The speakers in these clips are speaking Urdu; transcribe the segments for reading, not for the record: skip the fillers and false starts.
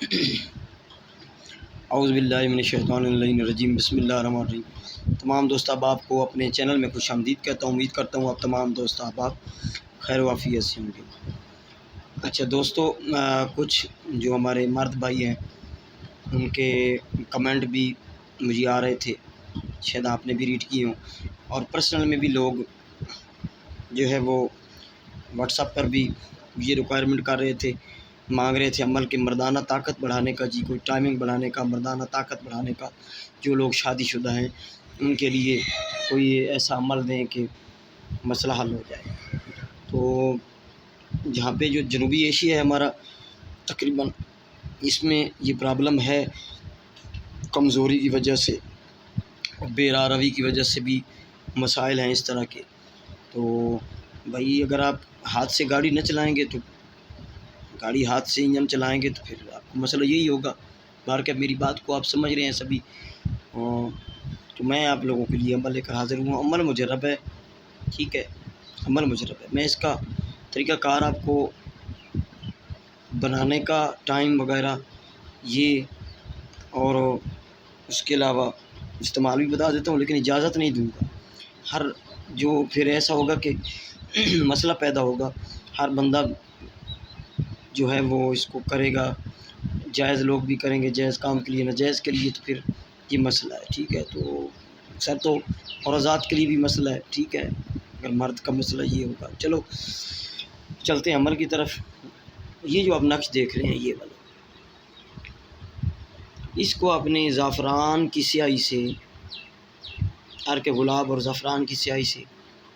اعوذ باللہ من الشیطان الرجیم، بسم اللہ الرحمن الرحیم۔ تمام دوست احباب کو اپنے چینل میں خوش آمدید کہتا ہوں۔ امید کرتا ہوں آپ تمام دوست احباب خیر و عافیت سے ہوں گے۔ اچھا دوستو، کچھ جو ہمارے مرد بھائی ہیں ان کے کمنٹ بھی مجھے آ رہے تھے، شاید آپ نے بھی ریڈ کیے ہوں، اور پرسنل میں بھی لوگ جو ہے وہ واٹس ایپ پر بھی یہ ریکوائرمنٹ کر رہے تھے، مانگ رہے تھے عمل کے مردانہ طاقت بڑھانے کا، جی کوئی ٹائمنگ بڑھانے کا، مردانہ طاقت بڑھانے کا۔ جو لوگ شادی شدہ ہیں ان کے لیے کوئی ایسا عمل دیں کہ مسئلہ حل ہو جائے۔ تو جہاں پہ جو جنوبی ایشیا ہے ہمارا، تقریباً اس میں یہ پرابلم ہے، کمزوری کی وجہ سے، بے راہ روی کی وجہ سے بھی مسائل ہیں اس طرح کے۔ تو بھائی اگر آپ ہاتھ سے گاڑی نہ چلائیں گے تو گاڑی ہاتھ سے انجن چلائیں گے تو پھر آپ کو مسئلہ یہی ہوگا۔ بار کہ میری بات کو آپ سمجھ رہے ہیں سبھی، تو میں آپ لوگوں کے لیے عمل لے کر حاضر ہوں۔ عمل مجرب ہے، ٹھیک ہے، عمل مجرب ہے۔ میں اس کا طریقہ کار آپ کو بنانے کا، ٹائم وغیرہ یہ اور اس کے علاوہ استعمال بھی بتا دیتا ہوں، لیکن اجازت نہیں دوں گا۔ ہر جو پھر ایسا ہوگا کہ مسئلہ پیدا ہوگا، ہر بندہ جو ہے وہ اس کو کرے گا، جائز لوگ بھی کریں گے جائز کام کے لیے، ناجائز کے لیے، تو پھر یہ مسئلہ ہے، ٹھیک ہے۔ تو اکثر تو عورات کے لیے بھی مسئلہ ہے، ٹھیک ہے، اگر مرد کا مسئلہ یہ ہوگا۔ چلو چلتے ہیں عمل کی طرف۔ یہ جو آپ نقش دیکھ رہے ہیں یہ والا، اس کو اپنے زعفران کی سیاہی سے، عرق گلاب اور زعفران کی سیاہی سے،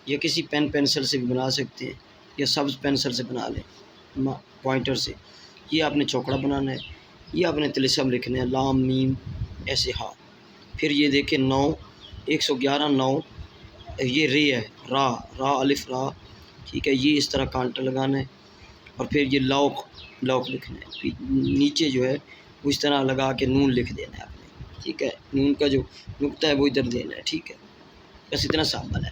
یا کسی پین پینسل سے بھی بنا سکتے ہیں، یا سبز پینسل سے بنا لیں، پوائنٹر سے۔ یہ آپ نے چوکڑا بنانا ہے، یہ آپ نے طلسم لکھنا ہے، لام میم ایسے ہاں، پھر یہ دیکھیں 9 111 9، یہ رے ہے، را الف را، ٹھیک ہے، یہ اس طرح کانٹا لگانا ہے، اور پھر یہ لوک لکھنا ہے، پھر نیچے جو ہے وہ اس طرح لگا کے نون لکھ دینا ہے آپ نے، ٹھیک ہے، نون کا جو نقطہ ہے وہ ادھر دینا ہے، ٹھیک ہے، بس اتنا سا عمل ہے۔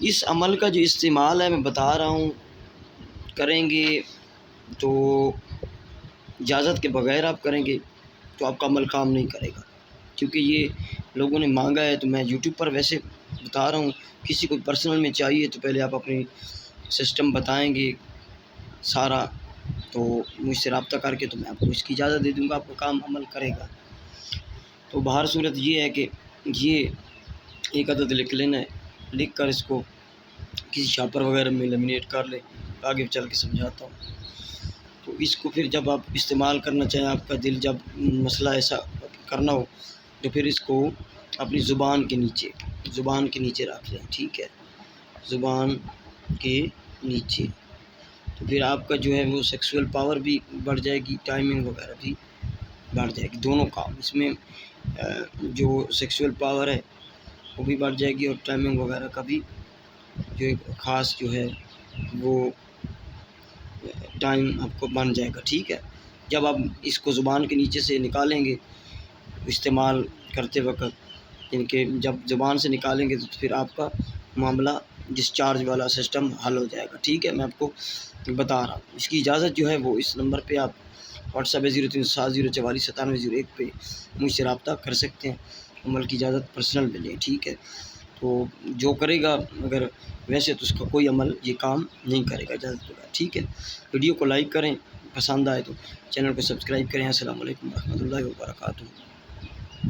اس عمل کا جو استعمال ہے میں بتا رہا ہوں، کریں گے تو اجازت کے بغیر آپ کریں گے تو آپ کا عمل کام نہیں کرے گا، کیونکہ یہ لوگوں نے مانگا ہے۔ تو میں یوٹیوب پر ویسے بتا رہا ہوں، کسی کو پرسنل میں چاہیے تو پہلے آپ اپنی سسٹم بتائیں گے سارا، تو مجھ سے رابطہ کر کے تو میں آپ کو اس کی اجازت دے دوں گا، آپ کو کام عمل کرے گا۔ تو بہر صورت یہ ہے کہ یہ ایک عدد لکھ لینا ہے، لکھ کر اس کو کسی شاپر وغیرہ میں لیمینیٹ کر لیں، آگے چل کے سمجھاتا ہوں۔ تو اس کو پھر جب آپ استعمال کرنا چاہیں، آپ کا دل جب مسئلہ ایسا کرنا ہو، تو پھر اس کو اپنی زبان کے نیچے رکھ لیں، ٹھیک ہے، زبان کے نیچے۔ تو پھر آپ کا جو ہے وہ سیکسول پاور بھی بڑھ جائے گی، ٹائمنگ وغیرہ بھی بڑھ جائے گی، دونوں کام اس میں جو سیکسول پاور ہے وہ بھی بڑھ جائے گی، اور ٹائمنگ وغیرہ کا بھی جو ایک خاص جو ہے وہ ٹائم آپ کو بن جائے گا، ٹھیک ہے۔ جب آپ اس کو زبان کے نیچے سے نکالیں گے استعمال کرتے وقت، یعنی کہ جب زبان سے نکالیں گے تو پھر آپ کا معاملہ ڈسچارج والا سسٹم حل ہو جائے گا، ٹھیک ہے۔ میں آپ کو بتا رہا ہوں، اس کی اجازت جو ہے وہ اس نمبر پہ آپ واٹس ایپ 0370449701 پہ مجھ سے رابطہ کر سکتے ہیں، عمل کی اجازت پرسنل میں لیں، ٹھیک ہے۔ تو جو کرے گا اگر ویسے تو اس کا کوئی عمل یہ کام نہیں کرے گا اجازت کے بعد، ٹھیک ہے۔ ویڈیو کو لائک کریں، پسند آئے تو چینل کو سبسکرائب کریں۔ السلام علیکم ورحمۃ اللہ وبرکاتہ۔